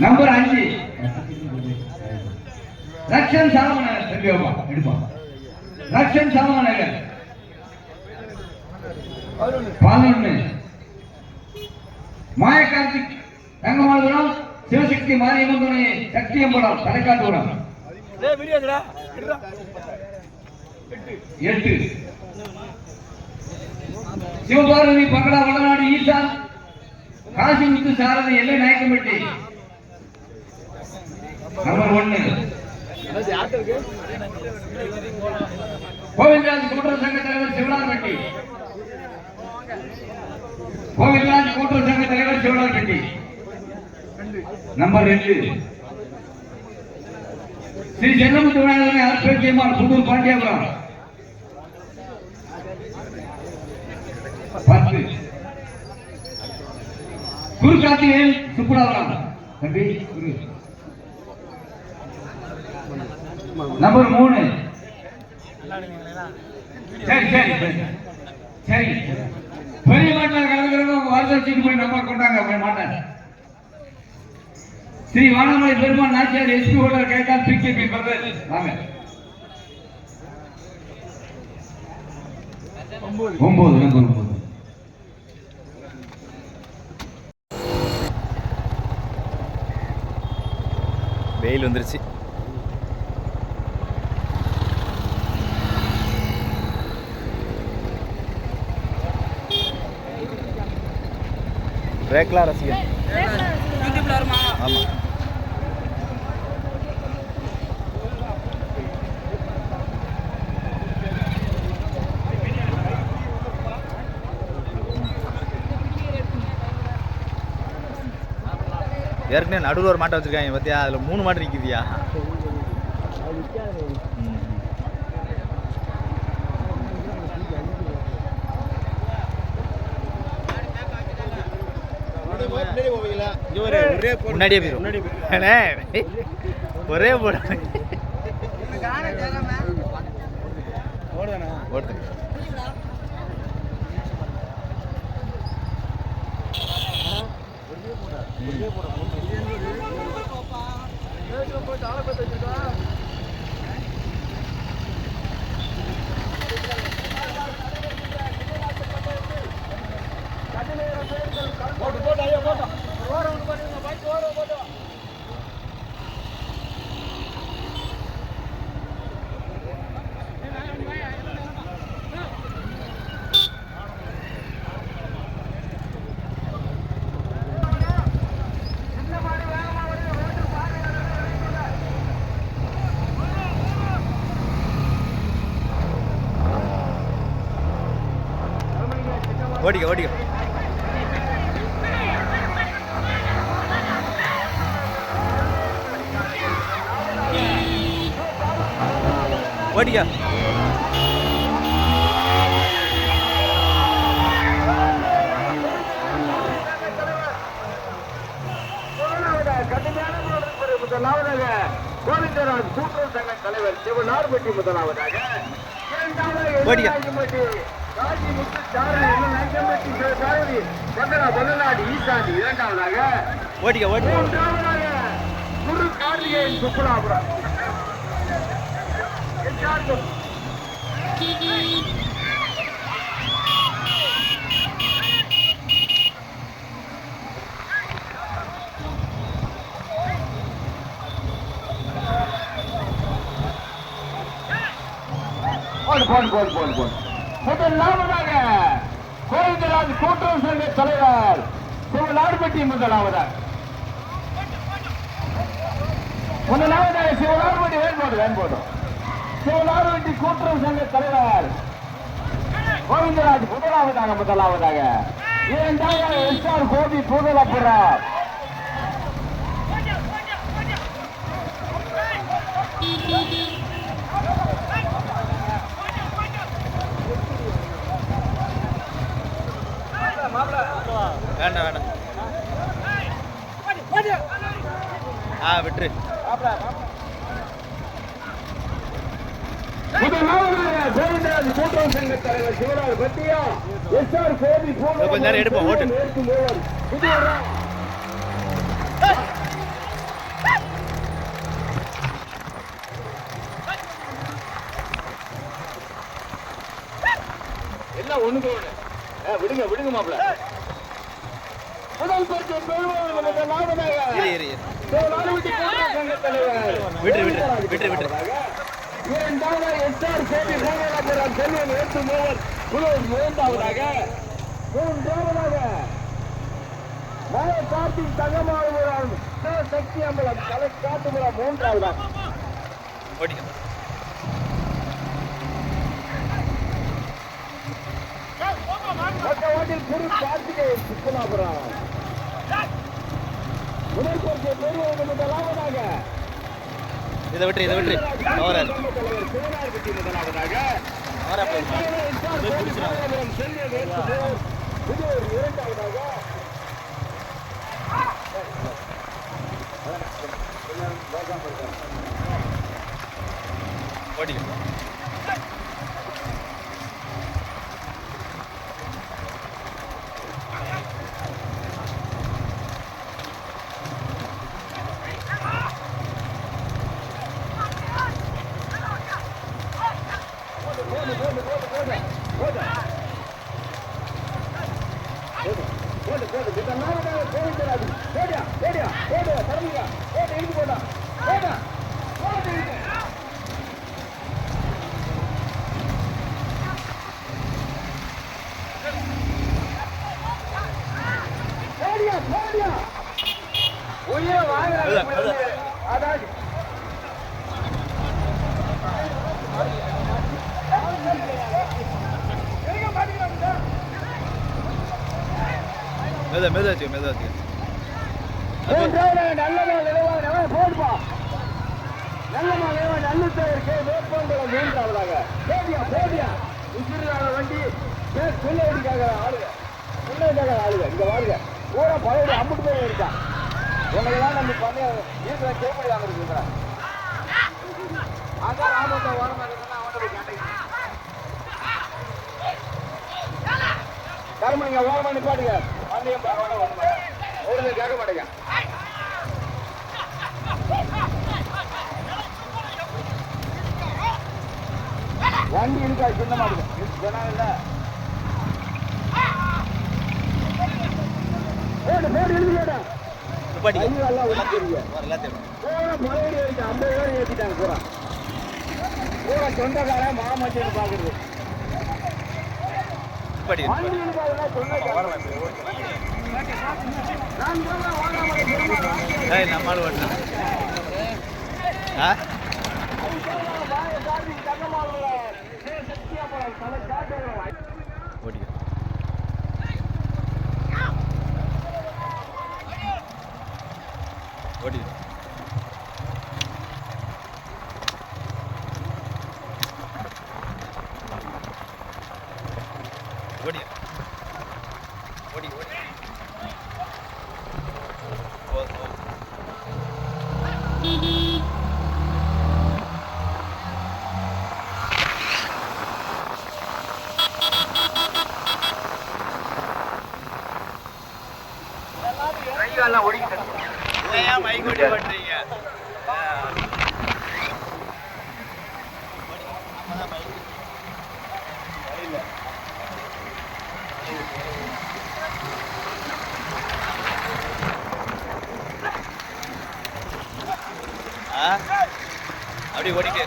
Number 5 Rakshan சாமநகர் செல்வியம்மா எடுப்பா. ரக்ஷன் சாமநகர் 11 மாயகார்த்திக் தங்கமானபுரம் சிவசக்தி மாரியம்மன் துணை சக்தியம்பலம் தலைக்காட்டுபுரம் 8 சிவபாரதி பங்களா வடநாடு ஈசான் காசிமுத்து சாரதி எல்லை நாயக்கம்பட்டி நம்பர் 1 கோவில்ராஜ் கூட்டுறவு சங்க தலைவர் சிவலார்பட்டி. கோவில்ராஜ் கூட்டுறவு சங்க தலைவர் சிவலார்பட்டி நம்பர் 2 ஸ்ரீ ஜென்னமுத்து விநாயகர் ஆர்பேக்கியம்மாள் புதூர் பாண்டியாபுரம் 10 குரு கார்த்திகேயன் சுப்புராவரம் தம்பி குரு. நம்பர் 3 சரி சரி சரி பெரிய மாட்டில் கலந்துக்கிறவங்க வார்த்தை வச்சுட்டு போய் நம்பர் கொண்டாங்க மாட்டேன். ஸ்ரீ வானமலை பெருமாள் நாச்சியார் எஸ்பி ஹோட்டல் கேட்டால் பிகேபி பிரதர் வாங்க. 9 வெயில் வந்துருச்சு. ரேக்லா ரசிகன் ஆமா. ஏற்கனவே நடுவில் ஒரு மாட்டை வச்சிருக்காங்க பார்த்தியா, அதில் 3 மாட்டு நிற்குதியா. முன்னாடியே போயிடும் ஒரே போட ஓடுது. ஓடிக்க ஓடிக்க ஓடிக்க. முதலாவதாக கோவிந்தராஜ் கூட்டுறவு சங்க தலைவர் சிவனார்பட்டி முதலாவதாக, இரண்டாவதாக ஓடிக்க ஓடிக்க குரு கார்த்திகேயன் சுப்புராபுரம். முதலாவதாக கோவிந்தராஜ் கூட்டுறவு சங்க தலைவர் சிவனார்பட்டி முதலாவதாக சிவனார்பட்டி வேண்போடு சிவனார்பட்டி கூட்டுறவு சங்க தலைவர் கோவிந்தராஜ் முதலாவதாக இரண்டாவது எஸ்ஆர் கோபி பூதலப்புரம். வேண்டாம் வேண்டாம் விட்டுரு. கொஞ்ச நேரம் எடுப்போம் ஓட்டு. ஒண்ணுக்கு ஒண்ணு. விடுங்க விடுங்க மாப்பிள. முதல் பரிசு பெறுவோர் நமக்கு லாபமாக நாலுவட்டி கூட்டுறவு சங்க தலைவர் இரண்டாவது எஸ்ஆர் கோபி கோவிலாபுரம் செல்வன் ஏற்று மூவர் குழு மூன்றாவதாக கார்த்திக் தங்கமாபுரம் சக்தி அம்பலம் கலை காட்டுபுரம் மூன்றாவதாக ஓட்டில் குரு கார்த்திகேயன் சுற்றுலாபுரம் முதல் பரிசு பெறுவோர் நமக்கு லாபமாக இதை விட்டு முதலாவதாக இரண்டாவதாக மெதுவாச்சு நல்லமா போடுப்பா நல்லமா நல்லுத்தவருக்கு வேப்பங்குளம் மூன்றாவதாக போடியா உசிறியான வண்டி கொள்ளையடிக்காக ஆளுங்க இங்க வாருங்க பூரா பழைய அம்புட்டு பேர் இருக்கா உங்களெல்லாம் நம்ம பண்ண வீட்டுல கேள்வி வாங்கிருக்கிறேன் அதான் ராமத்தை ஓரமாக இருந்தா அவனை போய் கேட்டீங்க கருமணிங்க ஓரமாக நிப்பாட்டுங்க வண்டியும் ஒரு கேட்க மாட்டேங்க வண்டி இருக்கா சின்ன மாடுங்க இல்ல போடு எழுதி கேட்டா மலையடி வரைக்கும் 50 பேர் ஏற்றிட்டாங்க பூரா சொந்தக்காரன் மாமச்சன் பாக்குறது நம்மால் ஓட்டலாம் மைகோடி பண்றீங்க அப்படி ஓடிட்டு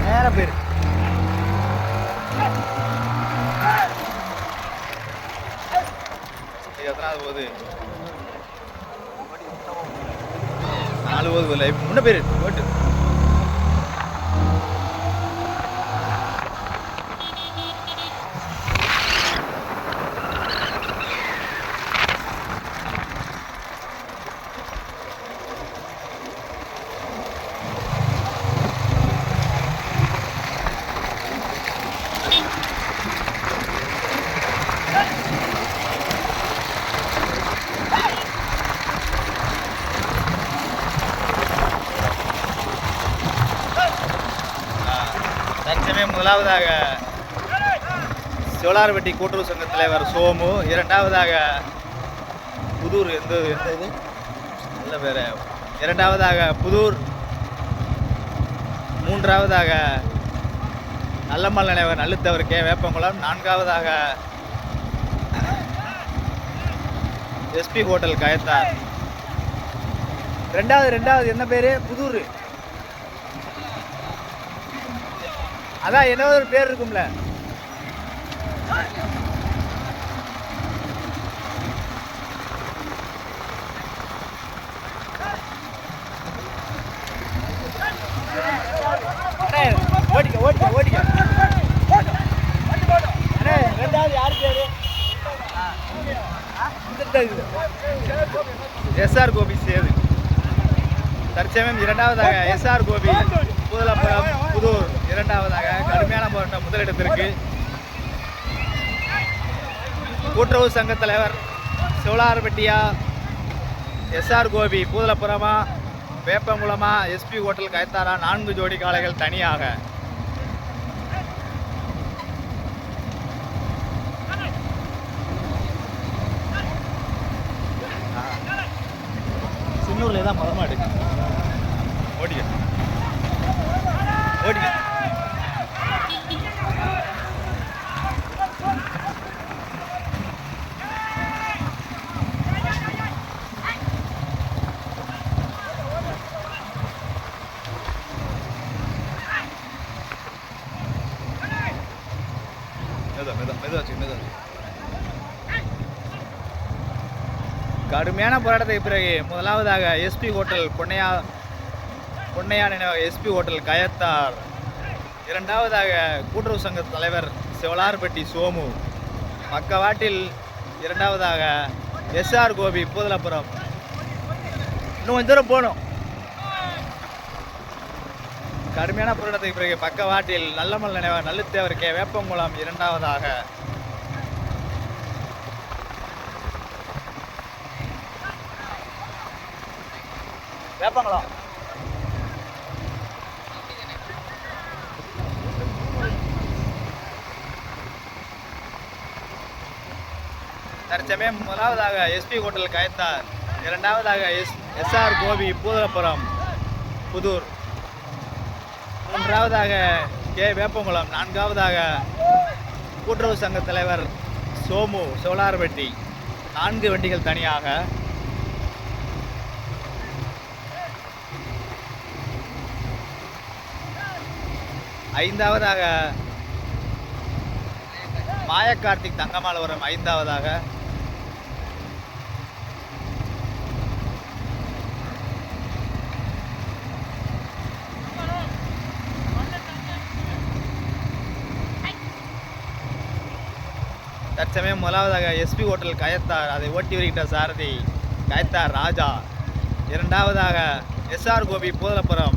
நேரம் பேர் எத்தனாவது போகுது 4 போகுது முன்ன பேர் ஓட்டு தற்சமயம் முதலாவதாக சோலார்பட்டி கூட்டுறவு சங்க தலைவர் சோமு, இரண்டாவதாக புதூர் எந்த இது நல்ல பேர், இரண்டாவதாக புதூர், மூன்றாவதாக நல்லம்மல் நினைவர் நல்லுத்தவர் கே வேப்பங்குளம், நான்காவதாக எஸ்பி ஹோட்டல் கயத்தார். ரெண்டாவது என்ன பேர்? புதூர். அதான் என்ன ஒரு பேர் இருக்கும்ல. ஓடிக்க ரெண்டாவது யார் பேரு? எஸ்ஆர் கோபி சேது. தற்சமயம் இரண்டாவதாக எஸ்ஆர் கோபி பூதலப்புரம் புதூர் இரண்டாவதாக கடுமையான போராட்டம் முதலிடத்திற்கு. கூட்டுறவு சங்க தலைவர் சோலார்பட்டியா, எஸ்ஆர் கோபி பூதலப்புறமா, வேப்பங்குளமா, எஸ்பி ஹோட்டல் கயத்தாரா 4 ஜோடி காளைகள் தனியாக. சின்னூர்ல தான் மதமாடு. ஓடிக்க கடுமையான போராட்டத்துக்கு பிறகு முதலாவதாக SP hotel Ponnaiya SP hotel Kayathar, இரண்டாவதாக கூட்டுறவு சங்க தலைவர் சோலார்பட்டி சோமு, பக்கவாட்டில் இரண்டாவதாக எஸ்ஆர் கோபி பூதலப்புரம். இன்னும் கொஞ்சம் தூரம் போகணும். கடுமையான போராட்டத்துக்கு பிறகு பக்கவாட்டில் நல்லமல் நினைவர் நல்லுத்தேவர் கே வேப்பங்குளம் இரண்டாவதாக. வேப்பங்குளம் தற்சமயம் முதலாவதாக எஸ்பி ஹோட்டல் கயத்தார், இரண்டாவதாக எஸ்ஆர் கோபி பூதலப்புரம் புதூர், மூன்றாவதாக கே வேப்பங்குளம், நான்காவதாக கூட்டுறவு சங்க தலைவர் சோமு சோலார்பட்டி 4 வண்டிகள் தனியாக. ஐந்தாவதாக மாயக்கார்த்திக் தங்கமாலவரம் ஐந்தாவதாக. தற்சமயம் முதலாவதாக எஸ்பி ஹோட்டல் கயத்தார், அதை ஓட்டி வருகின்ற சாரதி கயத்தார் ராஜா, இரண்டாவதாக எஸ்ஆர் கோபி பூதலப்புரம்,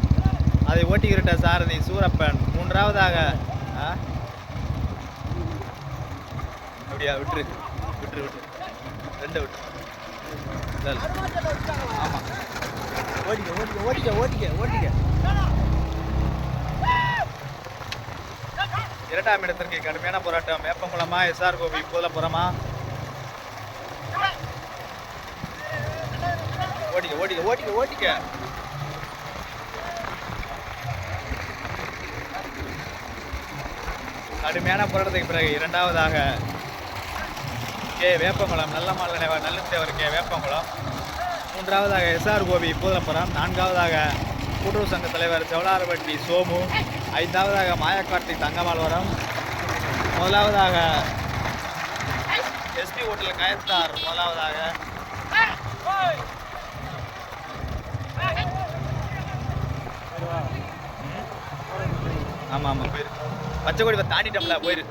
அதை ஓட்டி வருகின்ற சாரதி சூரப்பன், மூன்றாவதாக அப்படியா விட்டுரு 2 விட்டு ஆமாம் ஓட்டிக்க. இரண்டாம் இடத்திற்கு கடுமையான போராட்டம். வேப்பங்குளமா, எஸ்ஆர் கோபி பூதலப்புறமா? ஓட்டிக்க. கடுமையான போராட்டத்துக்கு பிறகு இரண்டாவதாக கே வேப்பங்குளம் நல்லம்மாள் நினைவர் நல்லுத்தேவர் கே வேப்பங்குளம், மூன்றாவதாக எஸ்ஆர் கோபி பூதலப்புரம், நான்காவதாக கூட்டுறவு சங்க தலைவர் சோலார்பட்டி சோமு, ஐந்தாவதாக மாயக்கார்த்திக் தங்கமாலவரம், முதலாவதாக எஸ்பி ஹோட்டல் கயத்தார் முதலாவதாக. ஆமாம் போயிரு, பச்சை கொடி தாண்டிட்டோம்ல போயிரு.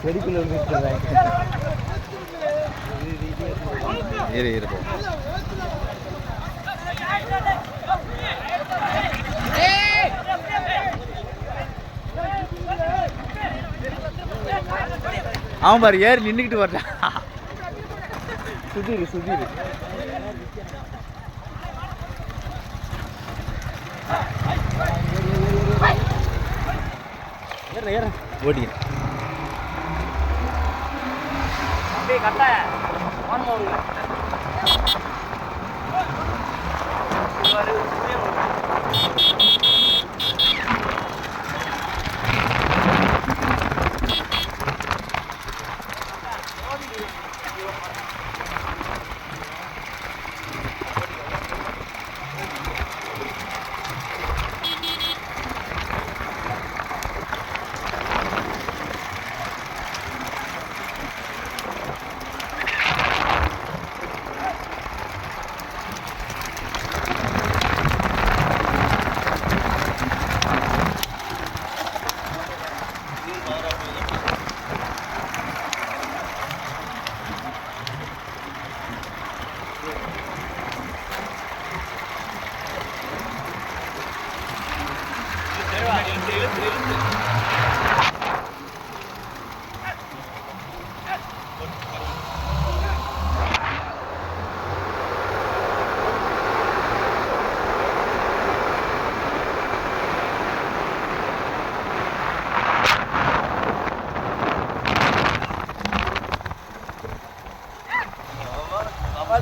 செடிக்குள்ள இரு இரு அவன் பாரு ஏறி நின்றுக்கிட்டு வர்றான். சுதீர் சுதீர் ஓடி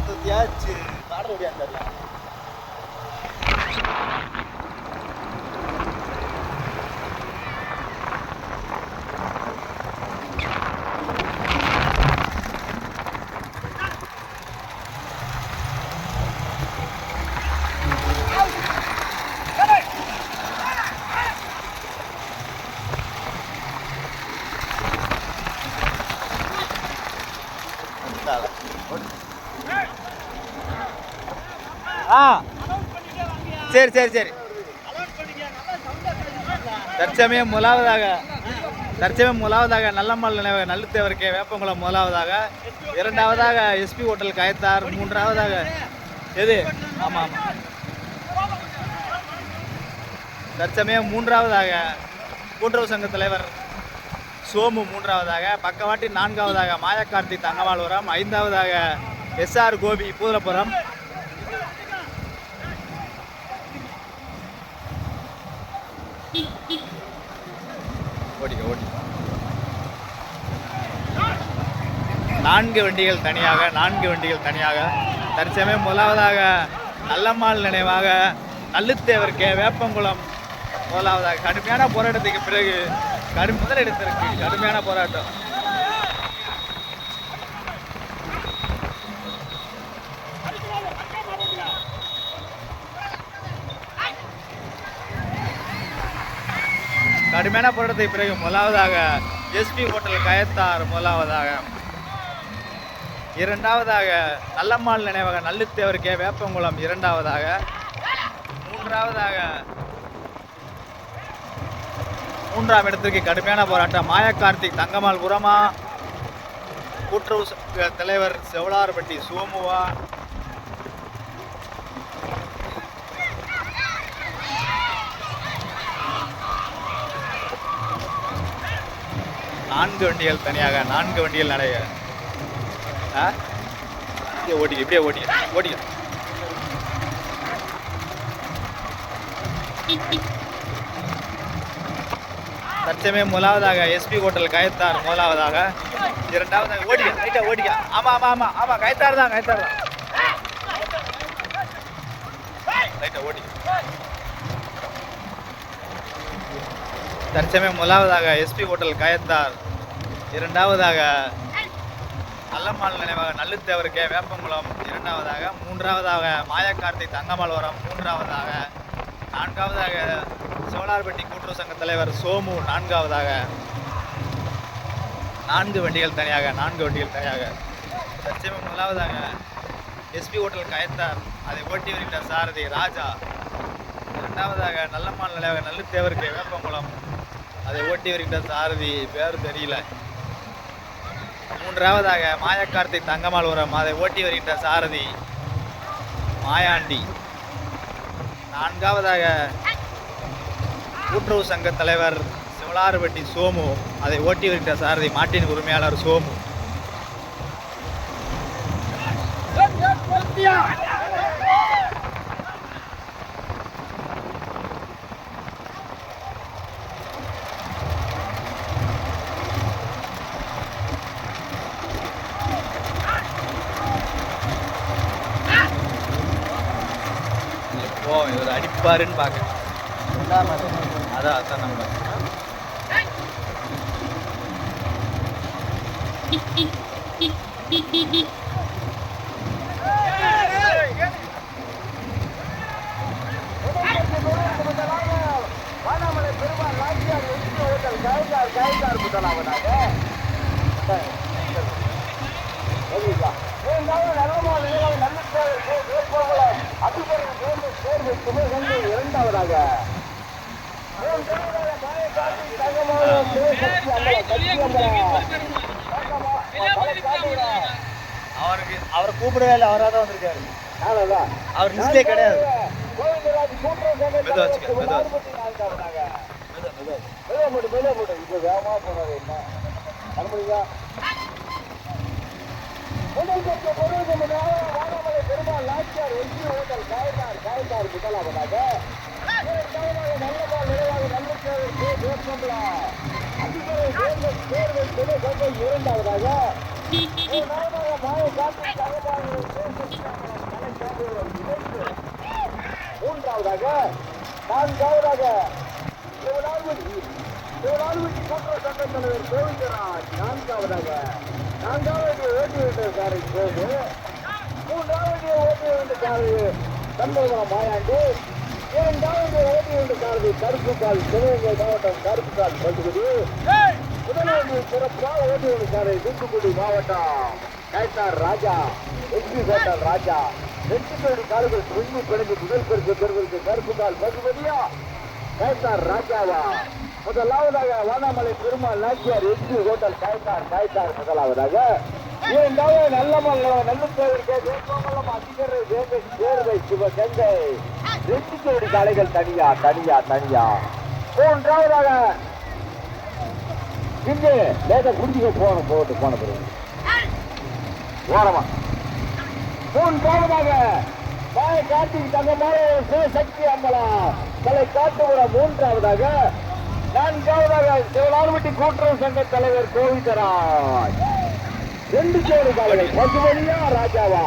தூத்தியாச்சு நாடு ஓடியாங்க. சரி சரி சரி. தற்சமயம் முதலாவதாக நல்லம்மாள் நினைவக நல்லுத்தேவர் கே வேப்பங்குளம் முதலாவதாக, இரண்டாவதாக எஸ்பி ஹோட்டல் கயத்தார், மூன்றாவதாக எது ஆமாம் ஆமாம் தற்சமயம் மூன்றாவதாக கூட்டுறவு சங்க தலைவர் சோமு, மூன்றாவதாக பக்கவாட்டி நான்காவதாக மாயக்கார்த்தி தங்கமால்புரம், ஐந்தாவதாக எஸ்ஆர் கோபி பூதலபுரம், ஓடிக்க ஓடி 4 வண்டிகள் தனியாக தற்சமயம் முதலாவதாக நல்லம்மாள் நினைவாக நல்லுத்தேவர் கே வேப்பங்குளம் முதலாவதாக. கடுமையான போராட்டத்துக்கு பிறகு முதலிடத்திற்கு கடுமையான போராட்டம். கடுமையான போராட்டத்துக்கு பிறகு முதலாவதாக எஸ்பி ஹோட்டல் கயத்தார் முதலாவதாக, இரண்டாவதாக நல்லம்மாள் நினைவக நல்லுத்தேவர் கே வேப்பங்குளம் இரண்டாவதாக, மூன்றாம் இடத்திற்கு கடுமையான போராட்டம் மாயக்கார்த்திக் தங்கமால்புரமா, கூட்டுறவு தலைவர் செவலார்பட்டி சோமுவா, நான்கு வண்டிகள் நடைய ஓட்டிக்க இப்படியே ஓட்டிக்க. தற்சமயம் முதலாவதாக எஸ்பி ஹோட்டல் கயத்தார் முதலாவதாக, இரண்டாவதாக ஓடிக்க. ஆமா கயத்தார் தான் ஓடிக்க. தற்சமயம் முதலாவதாக எஸ்பி ஹோட்டல் கயத்தார், இரண்டாவதாக நல்லம்மாள் நினைவாக நல்லுத்தேவர் கே வேப்பங்குளம் இரண்டாவதாக, மூன்றாவதாக மாயக்கார்த்தி தங்கமால்புரம் மூன்றாவதாக, நான்காவதாக சோலார்பட்டி கூட்டுறவு சங்க தலைவர் சோமு நான்காவதாக. 4 வண்டிகள் தனியாக. தற்சமயம் முதலாவதாக எஸ்பி ஹோட்டல் கயத்தார், அதை ஓட்டி வருகின்ற சாரதி ராஜா, இரண்டாவதாக நல்லம்மாள் நினைவாக நல்லுத்தேவர் கே வேப்பங்குளம், அதை ஓட்டி வருகின்ற சாரதி பேர் தெரியல, மூன்றாவதாக மாயக்கார்த்தி தங்கமாலபுரம், அதை ஓட்டி வருகின்ற சாரதி மாயாண்டி. நான்காவதாக கூட்டுறவு சங்க தலைவர் சிவலாறுபட்டி சோமு, அதை ஓட்டி வருகின்ற சாரதி மாட்டின் உரிமையாளர் சோமு. எப்போ இவர் அடிப்பாருன்னு பார்க்க அதான் நம்ம வானாமலை பெருமாள் நாச்சியார் எஸ்பி ஹோட்டல் காய்கார் முதலாவதாக இரண்டாவதாக அவரை கூப்பிடவே இல்லை, அவராக தான் வந்திருக்காரு. அவர் லிஸ்ட்லே கிடையாது. வானாமலை பெருமாள் நாச்சியார் எஸ்பி ஹோட்டல் காய்கார் முதலாவதாக நல்லபால் நிறைவாக இரண்டாவதாக மூன்றாவதாக நான்காவதாக சிவலால்வட்டி கூட்டுறவு சங்க தலைவர் கோவிந்தராஜ். நான்காவது ஓட்டி விட்டக்காரை கோவு. மூன்றாவது ஓட்டி விட்டக்காரை சண்முகம் மாயாண்டி. இரண்டாவது ஓட்டி விட்டக்காரதி கருப்புக்கால் சிவகங்கை மாவட்டம் கருப்புக்கால் பசுபதி. முதலாவது சிறப்பாக ஓட்டி விட்டக்காரை தூத்துக்குடி மாவட்டம் கைத்தார் ராஜா எஸ்பி ஹோட்டல் ராஜா. வெற்றிக்கோடி கால்கள் பின்னி பிணைந்து முதல் பரிசு பெறுவதற்கு கருப்புக்கால் பசுபதியா கைத்தார் ராஜாவா. முதலாவதாக வானாமலை பெருமாள் நாச்சியார் எஸ்பி ஹோட்டல் காய்கார் முதலாவதாக. இரண்டாவது நல்லமல் நல்லுத்தேவருக்கு வேப்பமல்லம் அதிகரை தேர்வை சிவகங்கை. வெற்றிக்கோடி காளைகள் தனியா. மூன்றாவதாக இங்கே லேட்டா குடிக்க போன பிறகு ஓரமா. மூன்றாவதாக கார்த்திக் தங்கமான சக்தி அம்பலா தலை காட்டுபுரம். மூன்றாவதாக நான்காவதாக சிவலால்வட்டி கூட்டுறவு சங்க தலைவர் கோவிந்தராஜ். 2 ஜோடி காலைகள் பசுபதியா ராஜாவா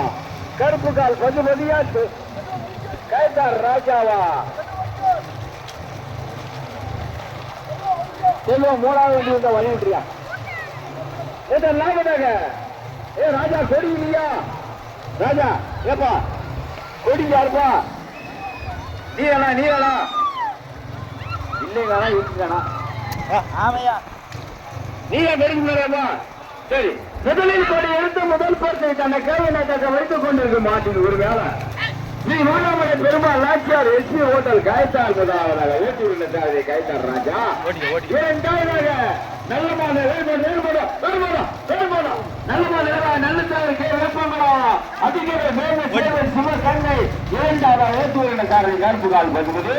கருப்புக்கால் பசுபதியா கைதார் ராஜாவா. செல்வம் மூணாவது வண்டி வந்தா வழிவிட்டியா லாபதாக. ராஜா கொடி இல்லையா ராஜா? ஏப்பா கொடி யாருப்பா? நீ வேணா இல்லைங்களா இருக்குங்கண்ணா? ஆமையா நீங்க நெருங்கினப்பா. சரி, முதலில் கொடி எடுத்து முதல் பரிசை தன்னை கைவினத்தை வைத்துக் கொண்டிருக்கும் மாட்டின் ஒரு வேலை ஸ்ரீ வானாமலை பெருமாள் நாச்சியார் எஸ்பி ஹோட்டல் காய்த்தார் முதலாவதாக ஓட்டி விழுந்தார் கைத்தார் ராஜா. இரண்டாவதாக நல்லமான சிவகங்கை. இரண்டாவதாக ஓட்டி விழுந்தார் கருப்புகால் பசுபதி.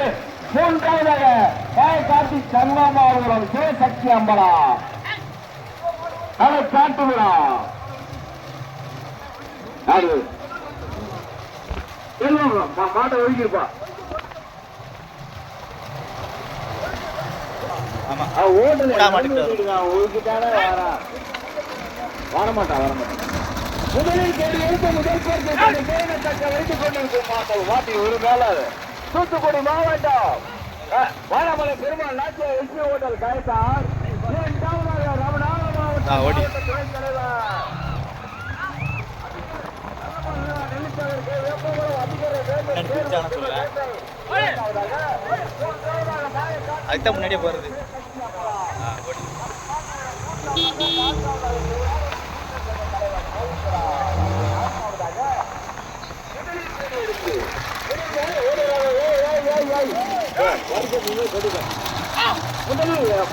மூன்றாவதாக கார்த்திக் தங்கமாபுரம் சிவசக்தி அம்பலா அதை காட்டுகிறா. மாட்டை ஒழுங்கிருப்பா. ஒழுங்கிட்டானே வரமாட்டான். முதலில் கேள்வி எடுத்த முதல் பேருக்கு வைத்துக் கொண்டிருக்கும் மாட்டை ஒரு மேல தூத்துக்குடி மாவட்டம் வானாமலை பெருமாள் நாச்சியார் எஸ்பி ஹோட்டல் காய்த்தார். இரண்டாவதாக ராமநாதபுரம் மாவட்ட துணைத் தலைவர் அதுதான் முன்னாடியே போறது.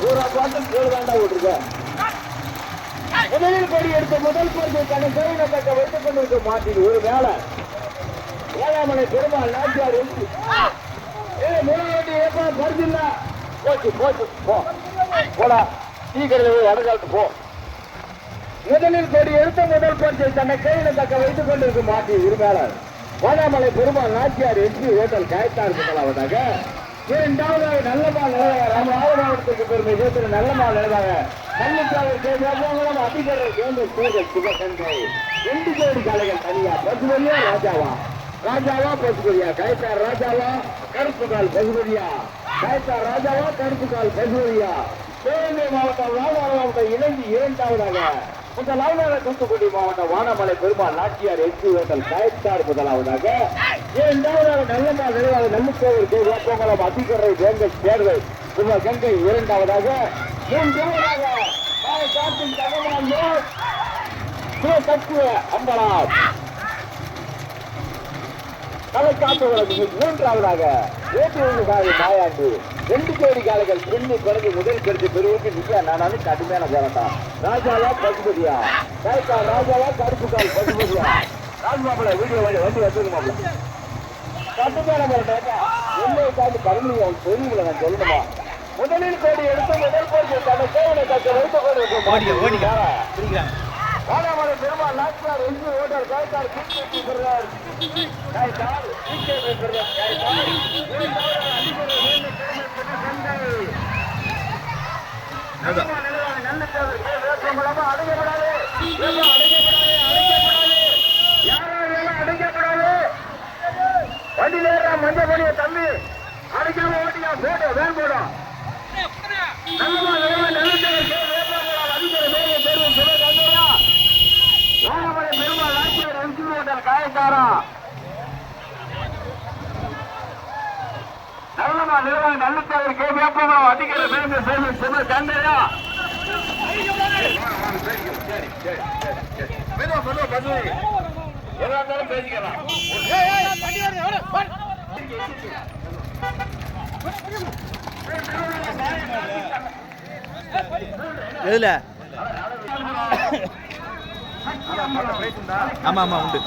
பூரா பாட்டும் கேளு வேண்டாம் விட்டுருக்க. முதலில் கொடி எடுத்த முதல் பரிசை தன்னை கையினத்தக்க வைத்துக் கொண்டிருக்கும் மாட்டின் ஒரு வேலை ஏழாமலை பெருமாள் நாச்சியார் மூணாவட்டி ஏப்பா பரிசு இல்ல போச்சு போச்சு போடா சீக்கிரம் இடங்காட்டு போ. முதலில் கொடி எடுத்த முதல் பரிசை தன்னை கையினத்தக்க வைத்துக் கொண்டிருக்கும் மாட்டின் உரிமையாளர் வாழாமலை பெருமாள் நாச்சியார் எஸ்பி ஹோட்டல் காயத்தார் முதலாவதாக இரண்டாவதாக நல்லமால் நிலையாக ராமநாதபுரம் மாவட்டத்திற்கு பெருமை சேர்த்து நல்லமால் நிலையாக கள்ளிக்காவல் அதிகாரம் கேந்திர சூழல் சிவகங்கை 2 ஜோடி காலைகள் தனியா பசுபதியா ராஜாவா பசுபதியா காயத்தார் ராஜாவா கருப்புகால் பசுபதியா காயத்தார் ராஜாவா கருப்புகால் பசுபதியா சிவகங்கை மாவட்டம் ராமநாதபுரம் மாவட்டம் இணைந்து இரண்டாவதாக முதலாவதாக தூத்துக்குடி மாவட்டம் வானமலை பெருமாள் நாச்சியார் எஸ்பி ஹோட்டல் காயத்தார் முதலாவதாக இரண்டாவதாக நல்லமால் நிலையாக நல்லுக்கோவில் கேவலம் அதிகரை வேங்கை சேர்வை சிவகங்கை இரண்டாவதாக மூன்றாவதாக காட்டின் தகவல் சிவசக்திய அம்பலம் கலை காட்டுவதற்கு மூன்றாவதாக ஏற்றுகாரி மாயாண்டு 2 ஜோடி காலைகள் பின்னி பிறகு முதல் கருத்து பெருவுக்கு நிக்க நான் கடுமையான போராட்டம் ராஜாவா பசுபதியா காய்கா ராஜாவா கருப்புக்கால் பசுபதியா ராஜ்மாப்பிள்ள வீடியோ வண்டி வச்சிருக்க மாப்பிள்ள கடுமையான போராட்டம் என்னை காட்டு கருமையை தெரியுங்களா நான் சொல்லணுமா முதலில் கோடி எடுத்து முதல் கோடி தன்னை சேவனை கற்று வைத்துக் கொண்டிருக்கும் வாழாமலை பெருமாள் நாச்சியார் எஸ்பி ஹோட்டல் காய்த்தார் வண்டி நேரா மஞ்சள் மணியை தம்பி அடிக்காம ஓட்டியா போட்டோ வேன் போடும் பெருமாள் நாச்சியார் எஸ்பி ஹோட்டல் காயத்தாரா நல்லமா நிலவாங்க நல்லத்தவர் கே வேப்பமரம் அதிகார பேருந்து சேர்ந்து சிவ கண்டையா எதா இருந்தாலும் பேசிக்கலாம் எதுல ஆமா ஆமா உண்டு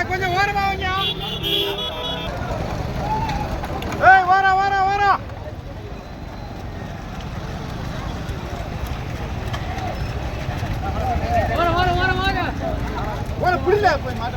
கொஞ்சம் ஓரமா வாங்க வாரா வாரா வாரா ஓர புரியல போய் மாட்ட